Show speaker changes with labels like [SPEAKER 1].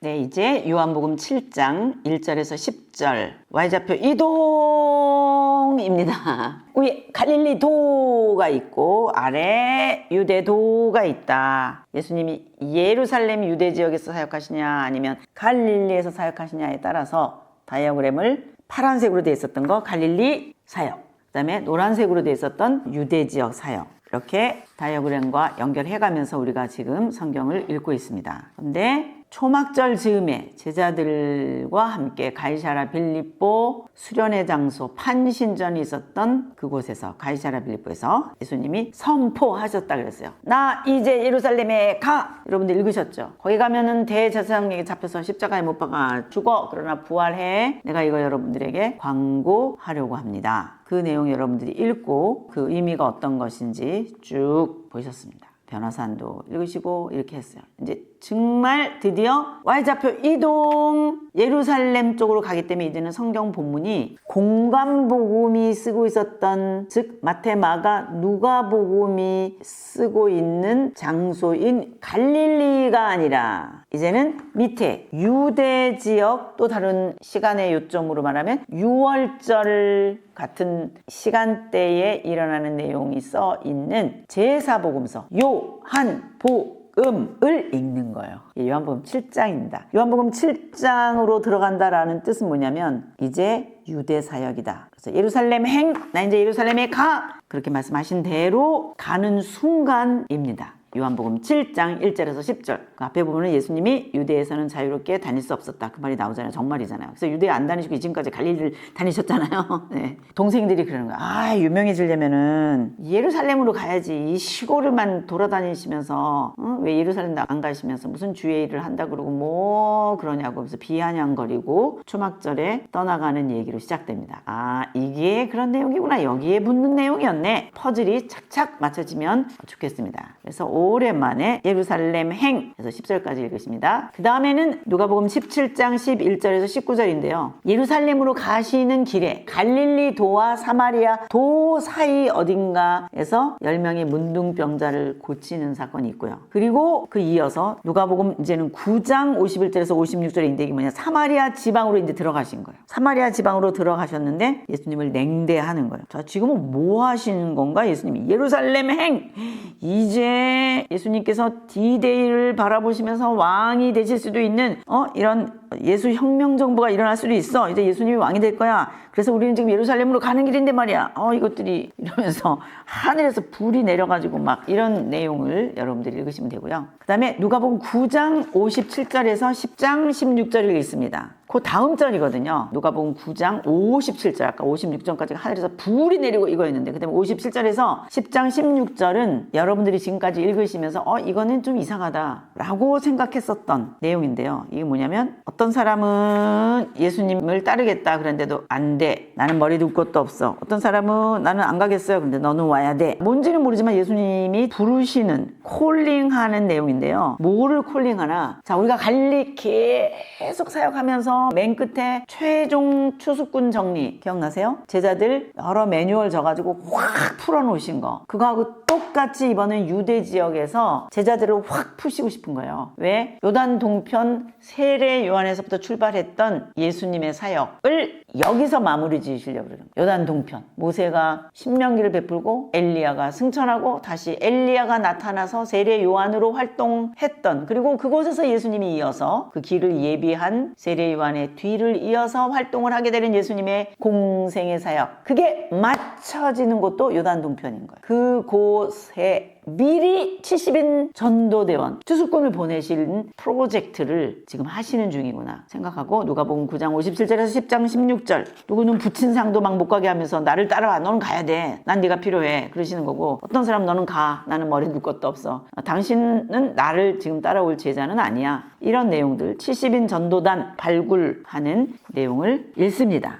[SPEAKER 1] 네, 이제 요한복음 7장 1절에서 10절 Y좌표 이동입니다. 위에 갈릴리도가 있고 아래 유대도가 있다. 예수님이 예루살렘 유대 지역에서 사역하시냐 아니면 갈릴리에서 사역하시냐에 따라서 다이어그램을 파란색으로 되어 있었던 거 갈릴리 사역, 그 다음에 노란색으로 되어 있었던 유대 지역 사역, 이렇게 다이어그램과 연결해가면서 우리가 지금 성경을 읽고 있습니다. 그런데 초막절 즈음에 제자들과 함께 가이사랴 빌립보 수련회 장소 판신전이 있었던 그곳에서 가이사랴 빌립보에서 예수님이 선포하셨다 그랬어요. 나 이제 예루살렘에 가! 여러분들 읽으셨죠? 거기 가면은 대제사장에게 잡혀서 십자가에 못 박아 죽어. 그러나 부활해. 내가 이거 여러분들에게 광고하려고 합니다. 그 내용 여러분들이 읽고 그 의미가 어떤 것인지 쭉 보셨습니다. 변호사도 읽으시고 이렇게 했어요. 이제 정말 드디어 Y좌표 이동 예루살렘 쪽으로 가기 때문에 이제는 성경 본문이 공관복음이 쓰고 있었던, 즉 마태, 마가, 누가복음이 쓰고 있는 장소인 갈릴리가 아니라 이제는 밑에 유대 지역, 또 다른 시간의 요점으로 말하면 6월절 같은 시간대에 일어나는 내용이 써 있는 제사복음서 요한복음을 읽는 거예요. 요한복음 7장입니다. 요한복음 7장으로 들어간다라는 뜻은 뭐냐면 이제 유대 사역이다. 그래서 예루살렘 행, 나 이제 예루살렘에 가! 그렇게 말씀하신 대로 가는 순간입니다. 요한복음 7장 1절에서 10절. 그 앞에 보면 예수님이 유대에서는 자유롭게 다닐 수 없었다. 그 말이 나오잖아요. 정말이잖아요. 그래서 유대 안 다니시고 지금까지 갈릴리를 다니셨잖아요. 네. 동생들이 그러는 거야. 아, 유명해지려면은 예루살렘으로 가야지. 이 시골을만 돌아다니시면서 왜 예루살렘 안 가시면서 무슨 주의 일을 한다 그러고 뭐 그러냐고 하면서 비아냥거리고 초막절에 떠나가는 얘기로 시작됩니다. 아, 이게 그런 내용이구나. 여기에 붙는 내용이었네. 퍼즐이 착착 맞춰지면 좋겠습니다. 그래서 오랜만에 예루살렘 행 해서 10절까지 읽으십니다. 그 다음에는 누가복음 17장 11절에서 19절인데요. 예루살렘으로 가시는 길에 갈릴리 도와 사마리아 도 사이 어딘가에서 10명의 문둥병자를 고치는 사건이 있고요. 그리고 그 이어서 누가복음 이제는 9장 51절에서 56절의 인덱이 뭐냐, 사마리아 지방으로 이제 들어가신 거예요. 사마리아 지방으로 들어가셨는데 예수님을 냉대하는 거예요. 자, 지금은 뭐 하시는 건가? 예수님이 예루살렘 행, 이제 예수님께서 D-Day를 바라보시면서 왕이 되실 수도 있는 이런 예수 혁명 정부가 일어날 수도 있어. 이제 예수님이 왕이 될 거야. 그래서 우리는 지금 예루살렘으로 가는 길인데 말이야. 이것들이 이러면서 하늘에서 불이 내려가지고 막 이런 내용을 여러분들이 읽으시면 되고요. 그 다음에 누가복음 9장 57절에서 10장 16절을 읽습니다. 그 다음 절이거든요. 누가복음 9장 57절, 아까 56절까지 하늘에서 불이 내리고 이거였는데, 그 다음에 57절에서 10장 16절은 여러분들이 지금까지 읽으시면서 이거는 좀 이상하다 라고 생각했었던 내용인데요. 이게 뭐냐면 어떤 사람은 예수님을 따르겠다 그런데도 안 돼. 나는 머리도 것도 없어. 어떤 사람은 나는 안 가겠어요. 근데 너는 와야 돼. 뭔지는 모르지만 예수님이 부르시는, 콜링하는 내용인데요. 뭐를 콜링하나? 자, 우리가 갈릴리 계속 사역하면서 맨 끝에 최종 추수꾼 정리 기억나세요? 제자들 여러 매뉴얼 져가지고 확 풀어놓으신 거, 그거하고 똑같이 이번엔 유대 지역에서 제자들을 확 푸시고 싶은 거예요. 왜? 요단 동편 세례 요한에서부터 출발했던 예수님의 사역을 여기서 마무리 지으시려고 그러는 거예요. 요단 동편, 모세가 신명기를 베풀고 엘리야가 승천하고 다시 엘리야가 나타나서 세례 요한으로 활동했던, 그리고 그곳에서 예수님이 이어서 그 길을 예비한 세례 요한의 뒤를 이어서 활동을 하게 되는 예수님의 공생의 사역, 그게 맞춰지는 곳도 요단 동편인 거예요. 그곳에 미리 70인 전도대원 추수꾼을 보내실 프로젝트를 지금 하시는 중이구나 생각하고, 누가복음 9장 57절에서 10장 16절, 누구는 붙인 상도 막 못 가게 하면서 나를 따라와, 너는 가야 돼, 난 네가 필요해 그러시는 거고, 어떤 사람 너는 가, 나는 머리 둘 것도 없어, 당신은 나를 지금 따라올 제자는 아니야, 이런 내용들 70인 전도단 발굴하는 내용을 읽습니다.